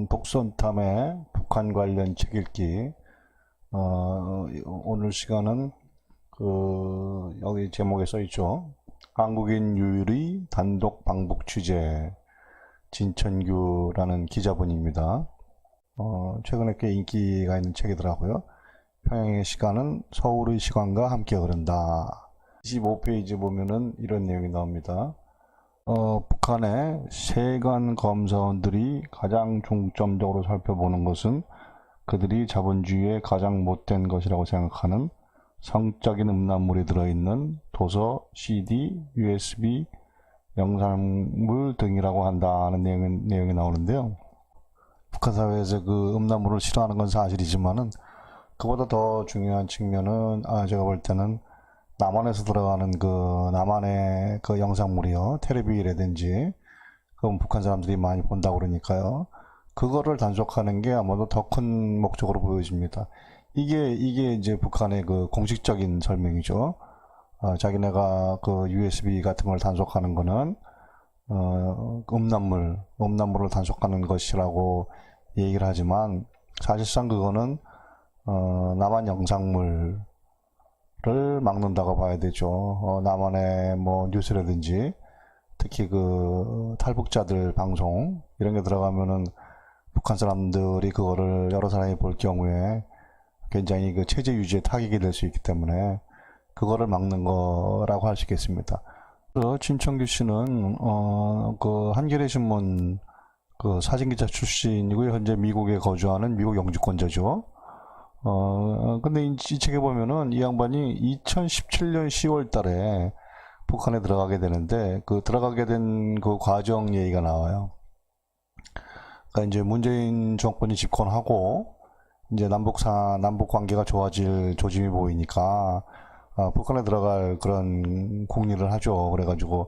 독선탐의 북한 관련 책 읽기. 오늘 시간은 여기 제목에 써있죠. 한국인 유일의 단독 방북 취재, 진천규라는 기자분입니다. 최근에 꽤 인기가 있는 책이더라고요. 평양의 시간은 서울의 시간과 함께 흐른다. 25페이지 보면은 이런 내용이 나옵니다. 북한의 세관 검사원들이 가장 중점적으로 살펴보는 것은 그들이 자본주의의 가장 못된 것이라고 생각하는 성적인 음란물이 들어있는 도서, CD, USB, 영상물 등이라고 한다는 내용이 나오는데요. 북한 사회에서 그 음란물을 싫어하는 건 사실이지만은 그보다 더 중요한 측면은 제가 볼 때는 남한에서 들어가는 남한의 영상물이요, 텔레비라든지 그건 북한 사람들이 많이 본다고 그러니까요. 그거를 단속하는 게 아마도 더 큰 목적으로 보여집니다. 이게 이제 북한의 공식적인 설명이죠. 자기네가 USB 같은 걸 단속하는 거는 음란물을 단속하는 것이라고 얘기를 하지만 사실상 그거는 남한 영상물 를 막는다고 봐야 되죠. 남한의 뉴스라든지 특히 탈북자들 방송 이런 게 들어가면은 북한 사람들이 그거를 여러 사람이 볼 경우에 굉장히 체제 유지에 타격이 될 수 있기 때문에 그거를 막는 거라고 할 수 있겠습니다. 진청규 씨는 한겨레 신문 사진기자 출신이고요. 현재 미국에 거주하는 미국 영주권자죠. 근데 이 책에 보면은 이 양반이 2017년 10월 달에 북한에 들어가게 되는데 들어가게 된 과정 얘기가 나와요. 그러니까 이제 문재인 정권이 집권하고 이제 남북 관계가 좋아질 조짐이 보이니까 북한에 들어갈 그런 궁리를 하죠. 그래가지고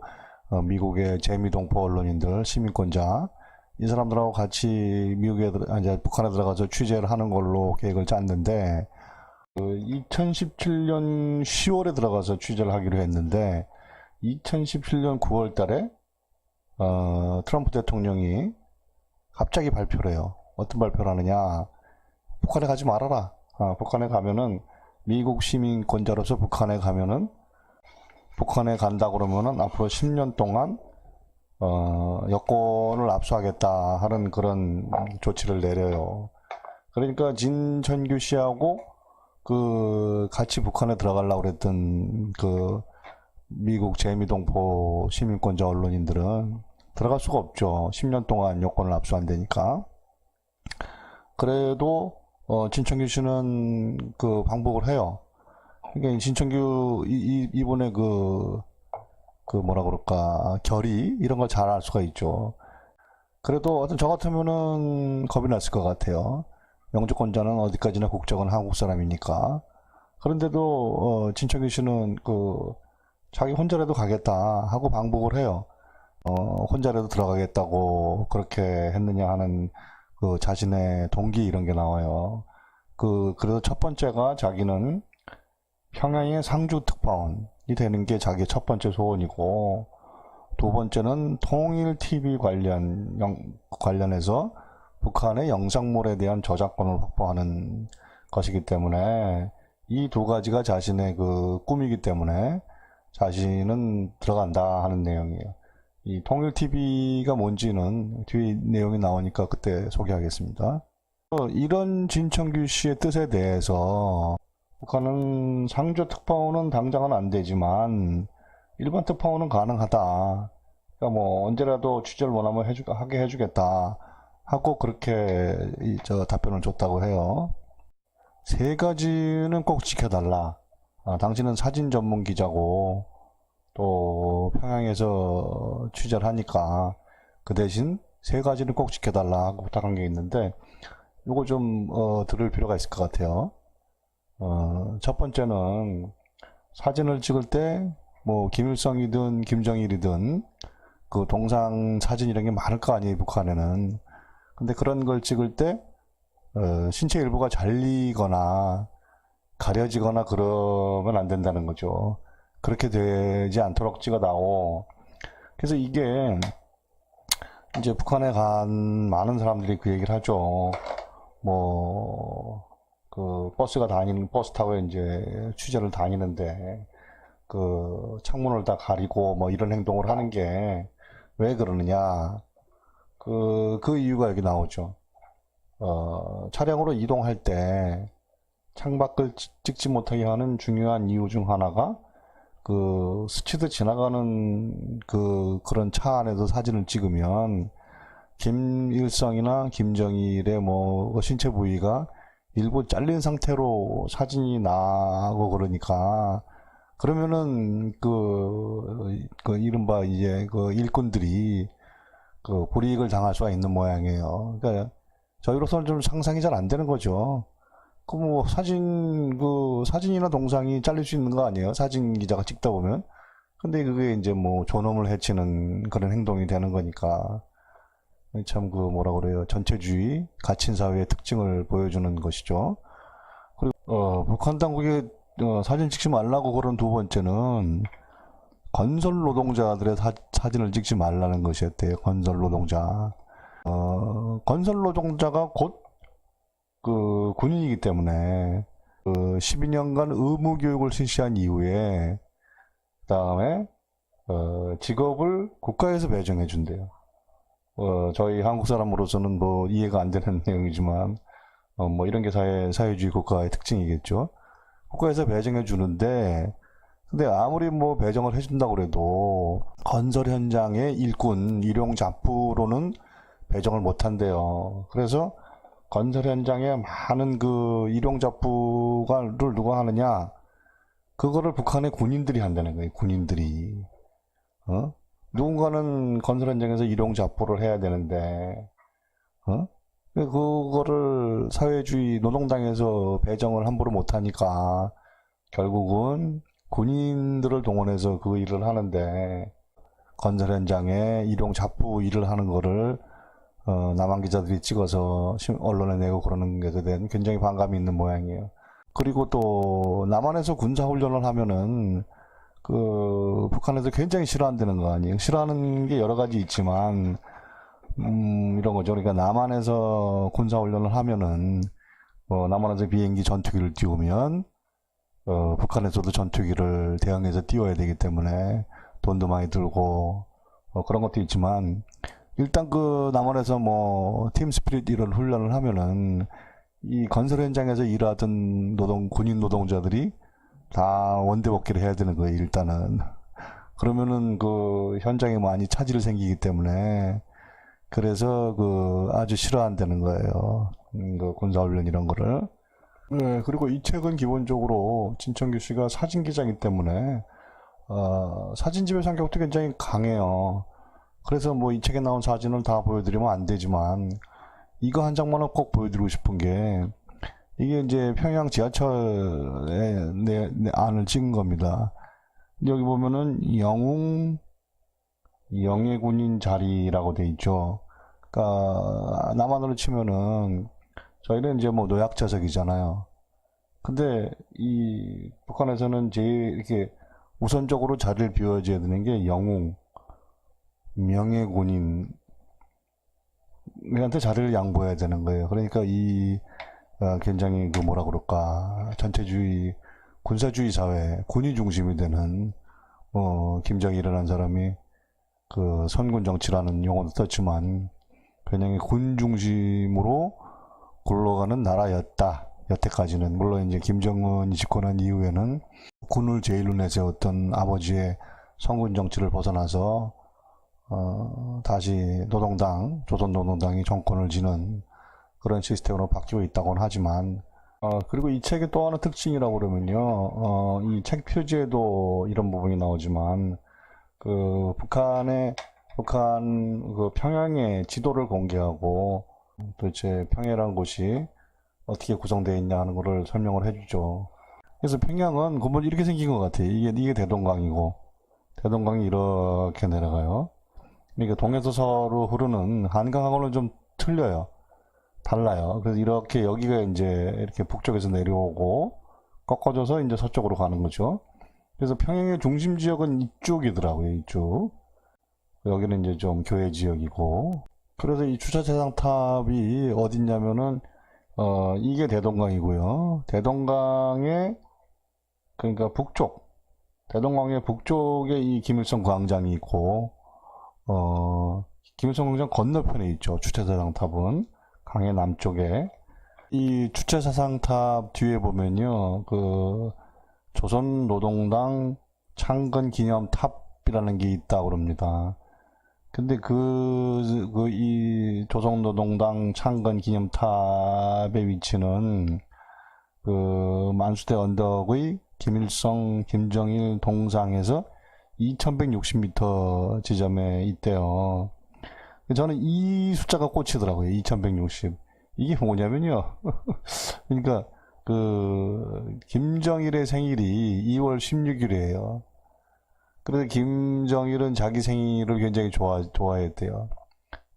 미국의 재미동포 언론인들, 시민권자 이 사람들하고 같이 이제 북한에 들어가서 취재를 하는 걸로 계획을 짰는데 2017년 10월에 들어가서 취재를 하기로 했는데 2017년 9월 달에 트럼프 대통령이 갑자기 발표를 해요. 어떤 발표를 하느냐, 북한에 가지 말아라. 북한에 가면은 미국 시민권자로서 북한에 간다 그러면은 앞으로 10년 동안 여권을 압수하겠다 하는 그런 조치를 내려요. 그러니까 진천규 씨하고 같이 북한에 들어가려고 그랬던 미국 재미동포 시민권자 언론인들은 들어갈 수가 없죠. 10년 동안 여권을 압수한다니까. 그래도 진천규 씨는 방북을 해요. 그러니까 진천규 이번에 뭐라 그럴까, 결의 이런 걸 잘 알 수가 있죠. 그래도 저 같으면은 겁이 났을 것 같아요. 영주권자는 어디까지나 국적은 한국 사람이니까. 그런데도 진청규 씨는 자기 혼자라도 가겠다 하고 방북을 해요. 혼자라도 들어가겠다고 그렇게 했느냐 하는 자신의 동기 이런 게 나와요. 그래서 첫 번째가 자기는 평양의 상주 특파원이 되는 게 자기의 첫 번째 소원이고, 두 번째는 통일 TV 관련해서 북한의 영상물에 대한 저작권을 확보하는 것이기 때문에 이 두 가지가 자신의 꿈이기 때문에 자신은 들어간다 하는 내용이에요. 이 통일 TV가 뭔지는 뒤에 내용이 나오니까 그때 소개하겠습니다. 이런 진청규 씨의 뜻에 대해서 북한은 상주 특파원은 당장은 안 되지만 일반 특파원은 가능하다. 그러니까 언제라도 취재를 원하면 하게 해주겠다 하고 그렇게 답변을 줬다고 해요. 세 가지는 꼭 지켜달라. 당신은 사진 전문 기자고 또 평양에서 취재를 하니까 그 대신 세 가지는 꼭 지켜달라 하고 부탁한 게 있는데 이거 좀 들을 필요가 있을 것 같아요. 첫 번째는 사진을 찍을 때 김일성이든 김정일이든 동상 사진 이런 게 많을 거 아니에요, 북한에는. 근데 그런 걸 찍을 때 신체 일부가 잘리거나 가려지거나 그러면 안 된다는 거죠. 그렇게 되지 않도록 찍어다오. 그래서 이게 이제 북한에 간 많은 사람들이 그 얘기를 하죠. 뭐, 그 버스가 다니는, 버스 타고 이제 취재를 다니는데, 그 창문을 다 가리고 뭐 이런 행동을 하는 게 왜 그러느냐. 그 이유가 여기 나오죠. 차량으로 이동할 때 창밖을 찍지 못하게 하는 중요한 이유 중 하나가 그 스치듯 지나가는 그런 차 안에서 사진을 찍으면 김일성이나 김정일의 뭐 신체 부위가 일부 잘린 상태로 사진이 나고 그러니까 그러면은 그 이른바 이제 그 일꾼들이 그 불이익을 당할 수가 있는 모양이에요. 그러니까 저희로서는 좀 상상이 잘 안 되는 거죠. 그 뭐 사진이나 동상이 잘릴 수 있는 거 아니에요? 사진 기자가 찍다 보면. 근데 그게 이제 뭐 존엄을 해치는 그런 행동이 되는 거니까 참 그 뭐라 그래요? 전체주의 갇힌 사회의 특징을 보여주는 것이죠. 그리고 북한 당국이 사진 찍지 말라고 그런 두 번째는 건설 노동자들의 사진을 찍지 말라는 것이었대요. 건설 노동자. 건설 노동자가 곧 그 군인이기 때문에 그 12년간 의무 교육을 실시한 이후에 그다음에 직업을 국가에서 배정해 준대요. 저희 한국 사람으로서는 뭐 이해가 안 되는 내용이지만 뭐 이런 게 사회주의 국가의 특징이겠죠. 국가에서 배정해 주는데 근데 아무리 뭐 배정을 해준다고 그래도 건설 현장의 일꾼, 일용 잡부로는 배정을 못 한대요. 그래서 건설 현장에 많은 그 일용 잡부를 누가 하느냐? 그거를 북한의 군인들이 한다는 거예요. 군인들이. 누군가는 건설 현장에서 일용 잡부를 해야 되는데, 그거를 사회주의 노동당에서 배정을 함부로 못 하니까 결국은 군인들을 동원해서 그 일을 하는데 건설 현장에 일용 잡부 일을 하는 거를 남한 기자들이 찍어서 언론에 내고 그러는 것에 대한 굉장히 반감이 있는 모양이에요. 그리고 또 남한에서 군사훈련을 하면은 그 북한에서 굉장히 싫어한다는 거 아니에요. 싫어하는 게 여러 가지 있지만 이런 거죠. 그러니까 남한에서 군사훈련을 하면은 남한에서 비행기 전투기를 띄우면 북한에서도 전투기를 대항해서 띄워야 되기 때문에 돈도 많이 들고 그런 것도 있지만 일단 그 남한에서 뭐 팀 스피릿 이런 훈련을 하면은 이 건설 현장에서 일하던 군인 노동자들이 다 원대 복귀를 해야 되는 거예요. 일단은 그러면은 그 현장에 많이 차질이 생기기 때문에 그래서 그 아주 싫어한다는 거예요. 그 군사훈련 이런 거를. 네, 그리고 이 책은 기본적으로 진청규 씨가 사진 기자이기 때문에 사진집의 성격도 굉장히 강해요. 그래서 뭐 이 책에 나온 사진을 다 보여드리면 안 되지만 이거 한 장만은 꼭 보여드리고 싶은 게 이게 이제 평양 지하철에 안을 찍은 겁니다. 여기 보면은 영해군인 자리라고 돼 있죠. 그러니까 남한으로 치면은 저희는 이제 뭐 노약자석이잖아요. 근데 이 북한에서는 제일 이렇게 우선적으로 자리를 비워줘야 되는 게 영웅, 명예군인한테 자리를 양보해야 되는 거예요. 그러니까 이 굉장히 그 뭐라 그럴까 전체주의 군사주의 사회 군이 중심이 되는 김정일이라는 사람이 그 선군 정치라는 용어도 썼지만 굉장히 군 중심으로 굴러가는 나라였다. 여태까지는 물론 이제 김정은이 집권한 이후에는 군을 제일로 내세웠던 아버지의 선군 정치를 벗어나서 다시 조선노동당이 정권을 지는 그런 시스템으로 바뀌고 있다고는 하지만 그리고 이 책의 또 하나 특징이라고 그러면요, 이 책 표지에도 이런 부분이 나오지만 그 북한 그 평양의 지도를 공개하고 도대체 평양이라는 곳이 어떻게 구성되어 있냐 하는 거를 설명을 해주죠. 그래서 평양은 그건 이렇게 생긴 것 같아요. 이게 대동강이고 대동강이 이렇게 내려가요. 그러니까 동에서 서로 흐르는 한강하고는 좀 틀려요. 달라요. 그래서 이렇게 여기가 이제 이렇게 북쪽에서 내려오고 꺾어져서 이제 서쪽으로 가는 거죠. 그래서 평양의 중심 지역은 이쪽이더라고요. 이쪽. 여기는 이제 좀 교외 지역이고. 그래서 이 주차장탑이 어딨냐면은, 이게 대동강이고요. 대동강의, 그러니까 대동강의 북쪽에 이 김일성 광장이 있고, 김일성 광장 건너편에 있죠. 주차장탑은. 강의 남쪽에. 이 주차장탑 뒤에 보면요, 조선노동당 창건 기념탑이라는 게 있다고 그럽니다. 근데 이 조선노동당 창건 기념탑의 위치는 만수대 언덕의 김일성, 김정일 동상에서 2160m 지점에 있대요. 저는 이 숫자가 꽂히더라고요. 2160. 이게 뭐냐면요. 그러니까 김정일의 생일이 2월 16일이에요. 그래서 김정일은 자기 생일을 굉장히 좋아했대요.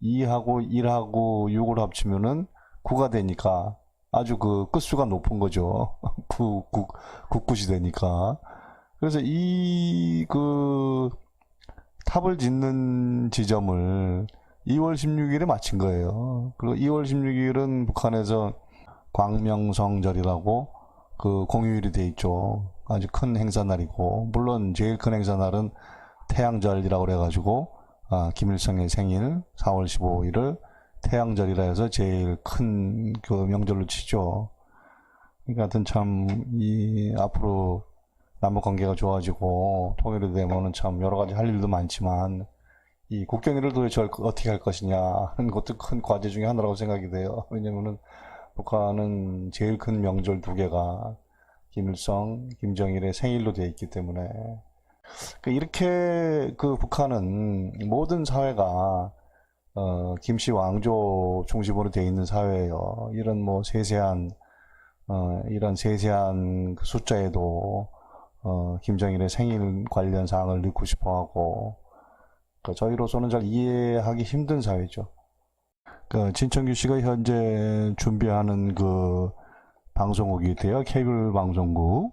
2하고 1하고 6을 합치면은 9가 되니까 아주 끝수가 높은 거죠. 9굿이 되니까. 그래서 탑을 짓는 지점을 2월 16일에 마친 거예요. 그리고 2월 16일은 북한에서 광명성절이라고 공휴일이 돼 있죠. 아주 큰 행사날이고, 물론 제일 큰 행사날은 태양절이라고 그래가지고, 김일성의 생일 4월 15일을 태양절이라 해서 제일 큰 명절로 치죠. 그러니까 하여튼 참, 앞으로 남북 관계가 좋아지고, 통일이 되면은 참 여러 가지 할 일도 많지만, 이 국경일을 도대체 어떻게 할 것이냐 하는 것도 큰 과제 중에 하나라고 생각이 돼요. 왜냐면은 북한은 제일 큰 명절 두 개가 김일성, 김정일의 생일로 되어 있기 때문에 이렇게 북한은 모든 사회가 김씨 왕조 중심으로 되어 있는 사회예요. 이런 이런 세세한 숫자에도 김정일의 생일 관련 사항을 넣고 싶어하고 저희로서는 잘 이해하기 힘든 사회죠. 진청규 씨가 현재 준비하는 방송국이 있대요. 케이블 방송국.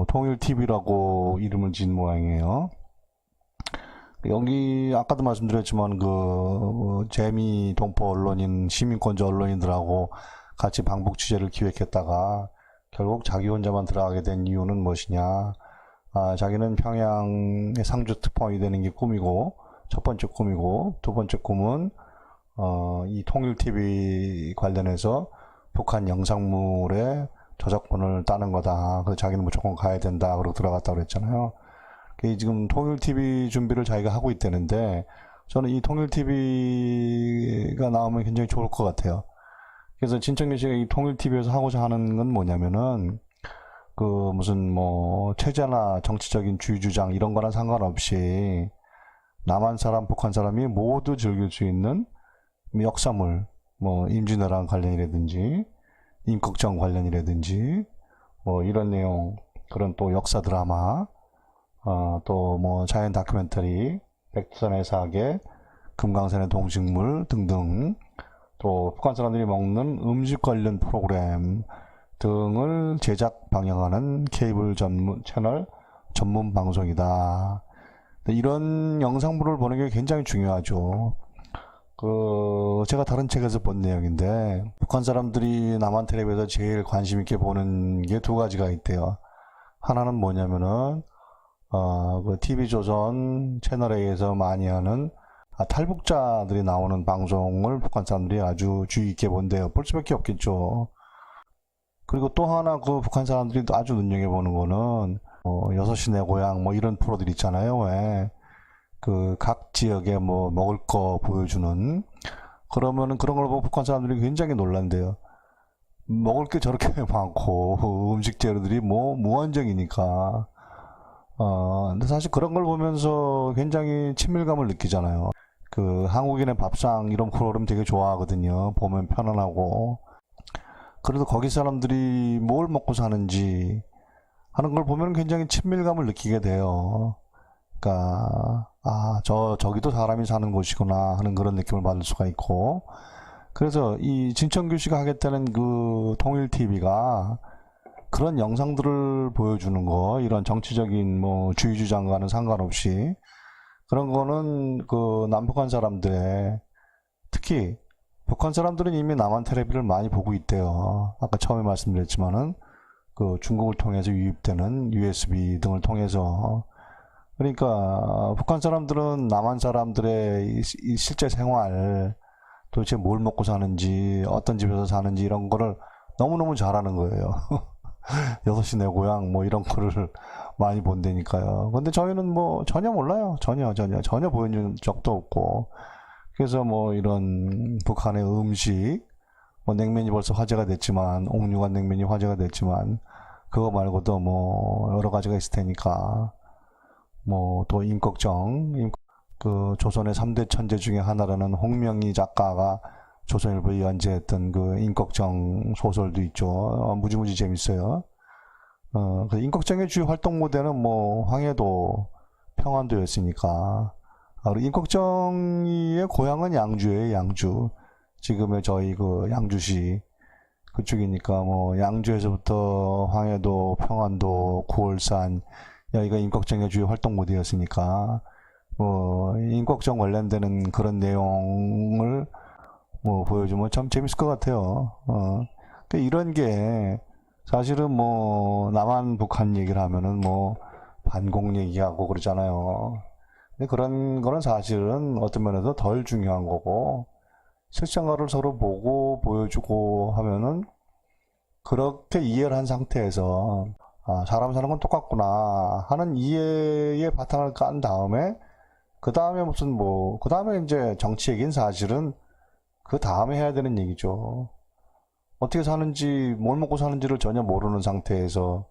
통일TV라고 이름을 지은 모양이에요. 여기, 아까도 말씀드렸지만, 재미 동포 언론인, 시민권자 언론인들하고 같이 방북 취재를 기획했다가, 결국 자기 혼자만 들어가게 된 이유는 무엇이냐. 자기는 평양의 상주 특파원이 되는 게 꿈이고, 첫 번째 꿈이고, 두 번째 꿈은, 이 통일TV 관련해서 북한 영상물의 저작권을 따는 거다. 그래서 자기는 무조건 가야 된다. 그러고 들어갔다고 그랬잖아요. 지금 통일TV 준비를 자기가 하고 있다는데, 저는 이 통일TV가 나오면 굉장히 좋을 것 같아요. 그래서 진청규 씨가 이 통일TV에서 하고자 하는 건 뭐냐면은, 체제나 정치적인 주의 주장 이런 거랑 상관없이, 남한 사람, 북한 사람이 모두 즐길 수 있는 역사물, 임진왜란 관련이라든지, 임꺽정 관련이라든지, 이런 내용, 그런 또 역사 드라마, 또 자연 다큐멘터리, 백두산의 사계, 금강산의 동식물 등등, 또 북한 사람들이 먹는 음식 관련 프로그램 등을 제작 방영하는 케이블 채널 전문 방송이다. 이런 영상물을 보는 게 굉장히 중요하죠. 제가 다른 책에서 본 내용인데, 북한 사람들이 남한 텔레비에서 제일 관심 있게 보는 게 두 가지가 있대요. 하나는 뭐냐면은, TV조선 채널A에서 많이 하는 탈북자들이 나오는 방송을 북한 사람들이 아주 주의 있게 본대요. 볼 수밖에 없겠죠. 그리고 또 하나 북한 사람들이 아주 눈여겨보는 거는, 6시 내 고향 이런 프로들 있잖아요. 왜? 각 지역에 먹을 거 보여주는. 그러면은 그런 걸 보고 북한 사람들이 굉장히 놀란대요. 먹을 게 저렇게 많고, 음식 재료들이 무한정이니까. 근데 사실 그런 걸 보면서 굉장히 친밀감을 느끼잖아요. 한국인의 밥상 이런 프로그램 되게 좋아하거든요. 보면 편안하고. 그래도 거기 사람들이 뭘 먹고 사는지 하는 걸 보면 굉장히 친밀감을 느끼게 돼요. 그러니까 저기도 사람이 사는 곳이구나 하는 그런 느낌을 받을 수가 있고, 그래서 이 진청규 씨가 하겠다는 통일TV가 그런 영상들을 보여주는 거, 이런 정치적인 주의 주장과는 상관없이 그런 거는 그 남북한 사람들의, 특히 북한 사람들은 이미 남한 텔레비를 많이 보고 있대요. 아까 처음에 말씀드렸지만은 그 중국을 통해서 유입되는 USB 등을 통해서. 그러니까 북한 사람들은 남한 사람들의 이 실제 생활, 도대체 뭘 먹고 사는지, 어떤 집에서 사는지 이런 거를 너무너무 잘 아는 거예요. 6시 내 고향 뭐 이런 거를 많이 본다니까요. 근데 저희는 뭐 전혀 몰라요. 전혀 보여준 적도 없고. 그래서 뭐 이런 북한의 음식, 뭐 냉면이 벌써 화제가 됐지만, 옥류관 냉면이 화제가 됐지만, 그거 말고도 뭐 여러 가지가 있을 테니까, 뭐 또 임꺽정, 그 조선의 3대 천재 중에 하나라는 홍명희 작가가 조선일보에 연재했던 그 임꺽정 소설도 있죠. 무지무지 재밌어요. 그 임꺽정의 주요 활동 무대는 뭐 황해도, 평안도였으니까. 그리고 임꺽정이의 고향은 양주예요, 양주. 지금의 저희 그 양주시 그쪽이니까 뭐 양주에서부터 황해도, 평안도, 구월산 여기가 임꺽정의 주요 활동 무대였으니까 뭐 임꺽정 관련되는 그런 내용을 뭐 보여주면 참 재밌을 것 같아요. 그러니까 이런 게 사실은 뭐 남한 북한 얘기를 하면은 뭐 반공 얘기하고 그러잖아요. 근데 그런 거는 사실은 어떤 면에서 덜 중요한 거고, 실생활을 서로 보고 보여주고 하면은 그렇게 이해를 한 상태에서 아, 사람 사는 건 똑같구나 하는 이해의 바탕을 깐 다음에, 그 다음에 무슨 뭐 그 다음에 이제 정치 얘기는 사실은 그 다음에 해야 되는 얘기죠. 어떻게 사는지, 뭘 먹고 사는지를 전혀 모르는 상태에서,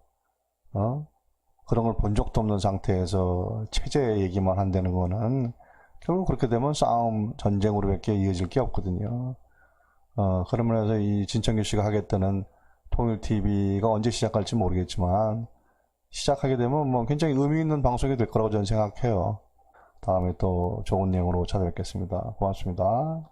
그런 걸 본 적도 없는 상태에서 체제 얘기만 한다는 거는 결국 그렇게 되면 싸움, 전쟁으로밖에 이어질 게 없거든요. 그러면서 이 진청규 씨가 하겠다는 통일TV가 언제 시작할지 모르겠지만, 시작하게 되면 뭐 굉장히 의미 있는 방송이 될 거라고 저는 생각해요. 다음에 또 좋은 내용으로 찾아뵙겠습니다. 고맙습니다.